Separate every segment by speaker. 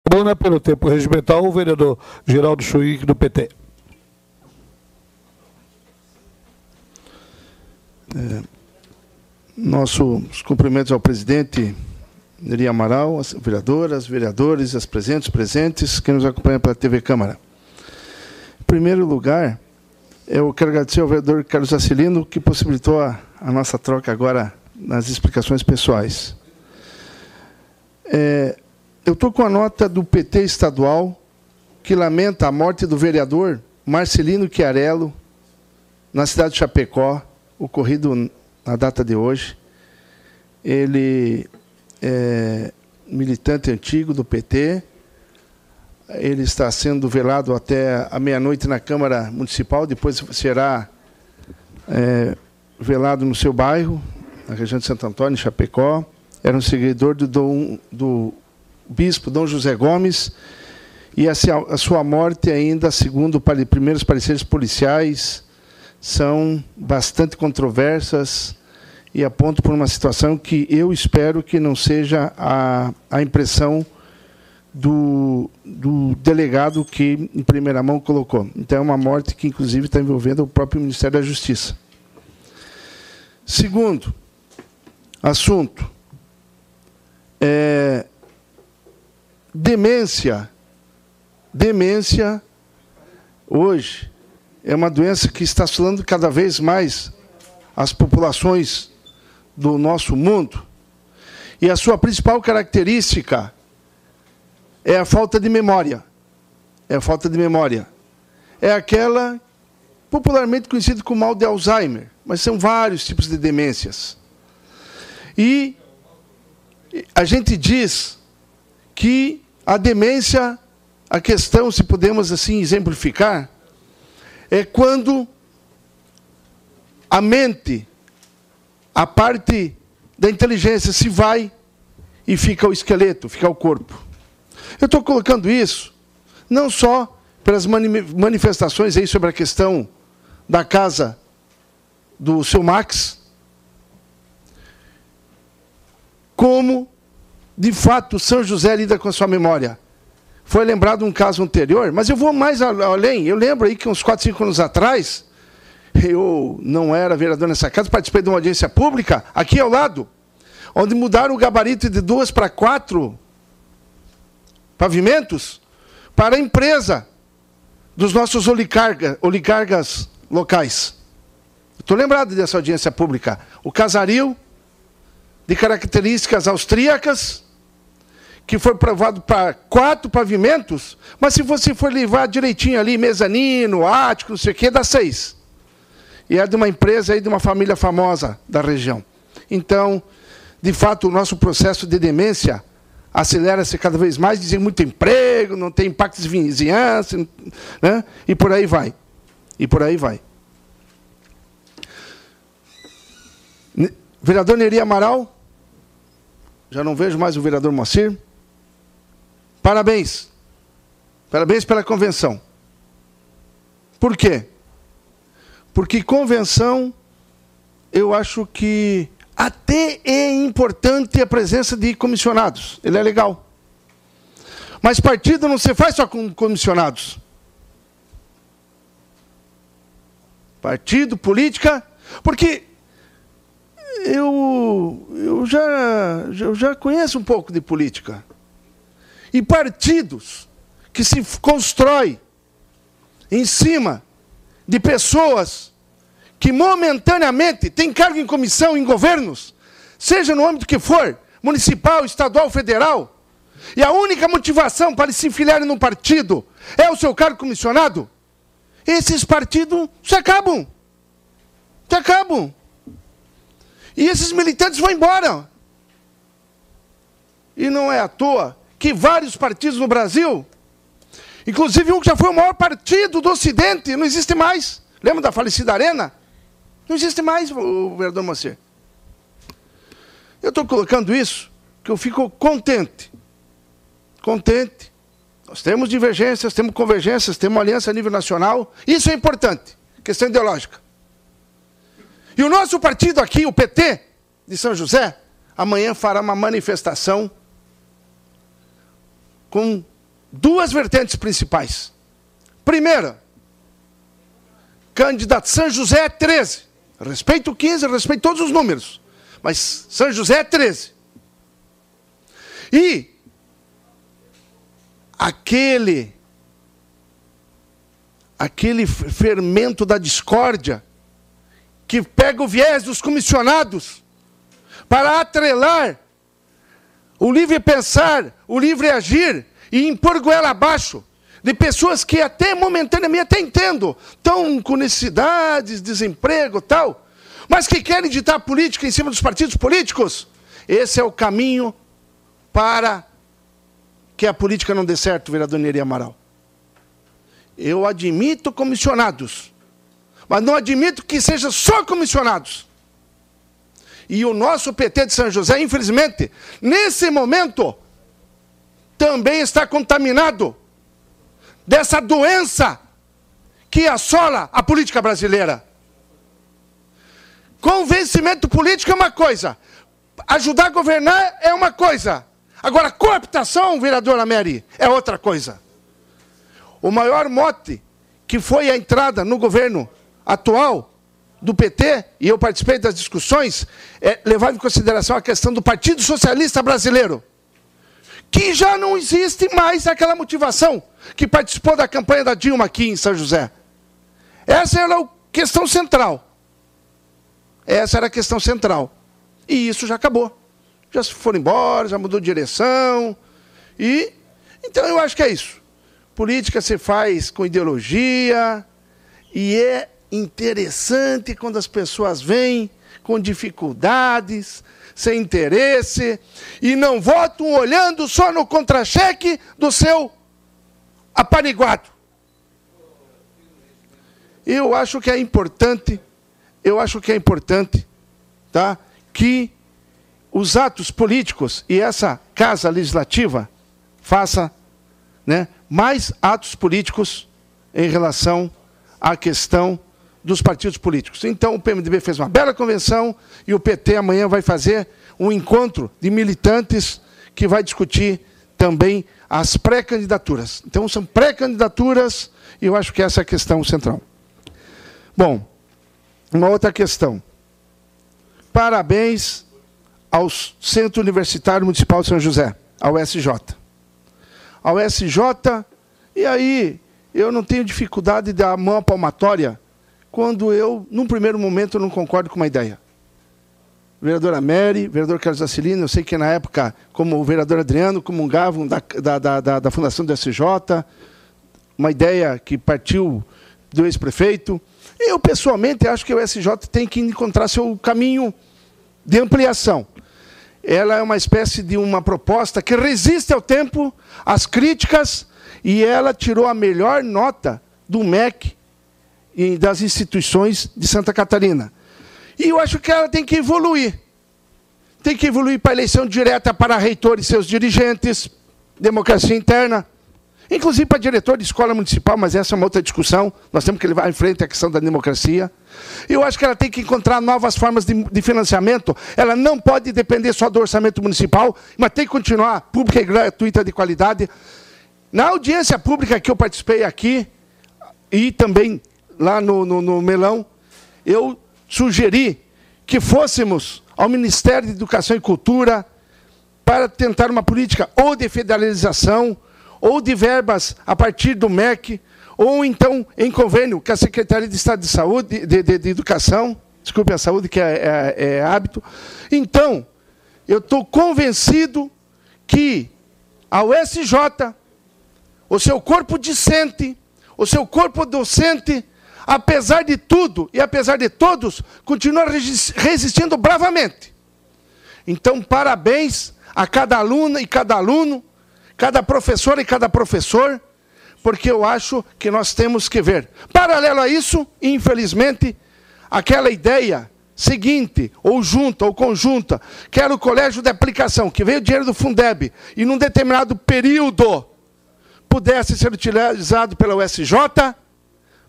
Speaker 1: Tribuna, pelo tempo regimental, o vereador Geraldo Chuíque, do PT.
Speaker 2: Nossos cumprimentos ao presidente Neri Amaral, às vereadoras, vereadores, as presentes, que nos acompanham pela TV Câmara. Em primeiro lugar, eu quero agradecer ao vereador Carlos Acilino, que possibilitou a nossa troca agora nas explicações pessoais. Eu estou com a nota do PT estadual, que lamenta a morte do vereador Marcelino Chiarello, na cidade de Chapecó, ocorrido na data de hoje. Ele é militante antigo do PT, ele está sendo velado até a meia-noite na Câmara Municipal, depois será velado no seu bairro, na região de Santo Antônio, em Chapecó. Era um seguidor do bispo Dom José Gomes, e a sua morte ainda, segundo primeiros pareceres policiais, são bastante controversas e apontam por uma situação que eu espero que não seja a impressão do delegado que, em primeira mão, colocou. Então, é uma morte que, inclusive, está envolvendo o próprio Ministério da Justiça. Segundo assunto, demência. Demência, hoje, é uma doença que está assolando cada vez mais as populações do nosso mundo. E a sua principal característica é a falta de memória. É a falta de memória. É aquela popularmente conhecida como mal de Alzheimer, mas são vários tipos de demências. E a gente diz que a demência, a questão, se podemos assim exemplificar, é quando a mente, a parte da inteligência se vai e fica o esqueleto, fica o corpo. Eu estou colocando isso não só pelas manifestações aí sobre a questão da casa do seu Max, como, de fato, São José lida com a sua memória. Foi lembrado um caso anterior, mas eu vou mais além. Eu lembro aí que uns 4, 5 anos atrás, eu não era vereador nessa casa, participei de uma audiência pública, aqui ao lado, onde mudaram o gabarito de 2 para 4 pavimentos para a empresa dos nossos oligarcas locais. Estou lembrado dessa audiência pública. O casaril, de características austríacas, que foi provado para 4 pavimentos, mas se você for levar direitinho ali, mezanino, ático, não sei o quê, dá 6. E é de uma empresa aí, de uma família famosa da região. Então, de fato, o nosso processo de demência acelera-se cada vez mais, dizem muito emprego, não tem impacto de vizinhança, né? E por aí vai. E por aí vai. Vereador Neri Amaral, já não vejo mais o vereador Moacir. Parabéns. Parabéns pela convenção. Por quê? Porque convenção, eu acho que até é importante a presença de comissionados. Ele é legal. Mas partido não se faz só com comissionados. Partido, política, porque eu já conheço um pouco de política. E partidos que se constroem em cima de pessoas que momentaneamente têm cargo em comissão, em governos, seja no âmbito que for, municipal, estadual, federal, e a única motivação para se filiarem num partido é o seu cargo comissionado, esses partidos se acabam. Se acabam. E esses militantes vão embora. E não é à toa que vários partidos no Brasil, inclusive um que já foi o maior partido do Ocidente, não existe mais. Lembra da falecida Arena? Não existe mais, o vereador Moacir. Eu estou colocando isso porque eu fico contente. Contente. Nós temos divergências, temos convergências, temos uma aliança a nível nacional. Isso é importante. Questão ideológica. E o nosso partido aqui, o PT, de São José, amanhã fará uma manifestação com duas vertentes principais. Primeira, candidato São José é 13. Respeito o 15, respeito todos os números. Mas São José é 13. E aquele fermento da discórdia que pega o viés dos comissionados para atrelar o livre pensar, o livre agir e impor goela abaixo de pessoas que até momentaneamente, até entendo, estão com necessidades, desemprego e tal, mas que querem ditar política em cima dos partidos políticos. Esse é o caminho para que a política não dê certo, vereador Nery Amaral. Eu admito comissionados, mas não admito que seja só comissionados. E o nosso PT de São José, infelizmente, nesse momento, também está contaminado dessa doença que assola a política brasileira. Convencimento político é uma coisa, ajudar a governar é uma coisa. Agora, cooptação, vereadora Nery, é outra coisa. O maior mote que foi a entrada no governo atual do PT, e eu participei das discussões, levava em consideração a questão do Partido Socialista Brasileiro, que já não existe mais aquela motivação que participou da campanha da Dilma aqui em São José. Essa era a questão central. Essa era a questão central. E isso já acabou. Já se foram embora, já mudou de direção. Então eu acho que é isso. Política se faz com ideologia, e é interessante quando as pessoas vêm com dificuldades, sem interesse, e não votam olhando só no contra-cheque do seu apaniguado. Eu acho que é importante, tá, que os atos políticos e essa Casa Legislativa faça, né, mais atos políticos em relação à questão dos partidos políticos. Então, o PMDB fez uma bela convenção e o PT amanhã vai fazer um encontro de militantes que vai discutir também as pré-candidaturas. Então, são pré-candidaturas e eu acho que essa é a questão central. Bom, uma outra questão. Parabéns ao Centro Universitário Municipal de São José, ao SJ. Ao SJ, e aí eu não tenho dificuldade de dar a mão à palmatória quando eu, num primeiro momento, não concordo com uma ideia. Vereadora Nery, vereador Carlos Acilino, eu sei que na época, como o vereador Adriano, comungavam da fundação do SJ, uma ideia que partiu do ex-prefeito. Eu, pessoalmente, acho que o SJ tem que encontrar seu caminho de ampliação. Ela é uma espécie de uma proposta que resiste ao tempo, às críticas, e ela tirou a melhor nota do MEC e das instituições de Santa Catarina. E eu acho que ela tem que evoluir. Tem que evoluir para a eleição direta para reitor e seus dirigentes, democracia interna, inclusive para diretor de escola municipal, mas essa é uma outra discussão, nós temos que levar em frente a questão da democracia. Eu acho que ela tem que encontrar novas formas de financiamento, ela não pode depender só do orçamento municipal, mas tem que continuar pública e gratuita de qualidade. Na audiência pública que eu participei aqui, e também lá no Melão, eu sugeri que fôssemos ao Ministério de Educação e Cultura para tentar uma política ou de federalização, ou de verbas a partir do MEC, ou então em convênio com a Secretaria de Estado de Saúde, de Educação, desculpe, a saúde que é hábito. Então, eu estou convencido que a USJ, o seu corpo discente, o seu corpo docente, apesar de tudo e apesar de todos, continua resistindo bravamente. Então, parabéns a cada aluna e cada aluno, cada professora e cada professor, porque eu acho que nós temos que ver. Paralelo a isso, infelizmente, aquela ideia seguinte, ou junta, ou conjunta, que era o colégio de aplicação, que veio dinheiro do Fundeb, e num determinado período pudesse ser utilizado pela USJ,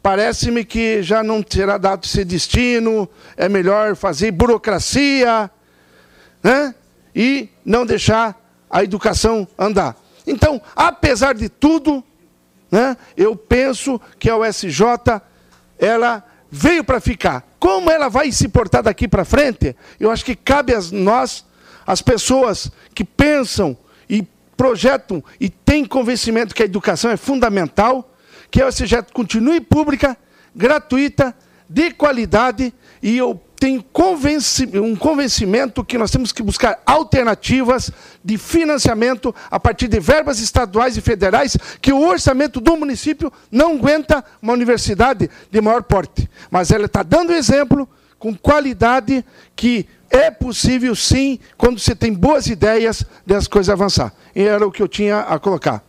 Speaker 2: parece-me que já não será dado esse destino, é melhor fazer burocracia, né? E não deixar a educação andar. Então, apesar de tudo, né, eu penso que a USJ, ela veio para ficar. Como ela vai se portar daqui para frente, eu acho que cabe a nós, as pessoas que pensam e projetam e têm convencimento que a educação é fundamental, que a USJ continue pública, gratuita, de qualidade, e eu tenho um convencimento que nós temos que buscar alternativas de financiamento a partir de verbas estaduais e federais, que o orçamento do município não aguenta uma universidade de maior porte. Mas ela está dando exemplo, com qualidade, que é possível, sim, quando você tem boas ideias, das coisas avançar. E era o que eu tinha a colocar.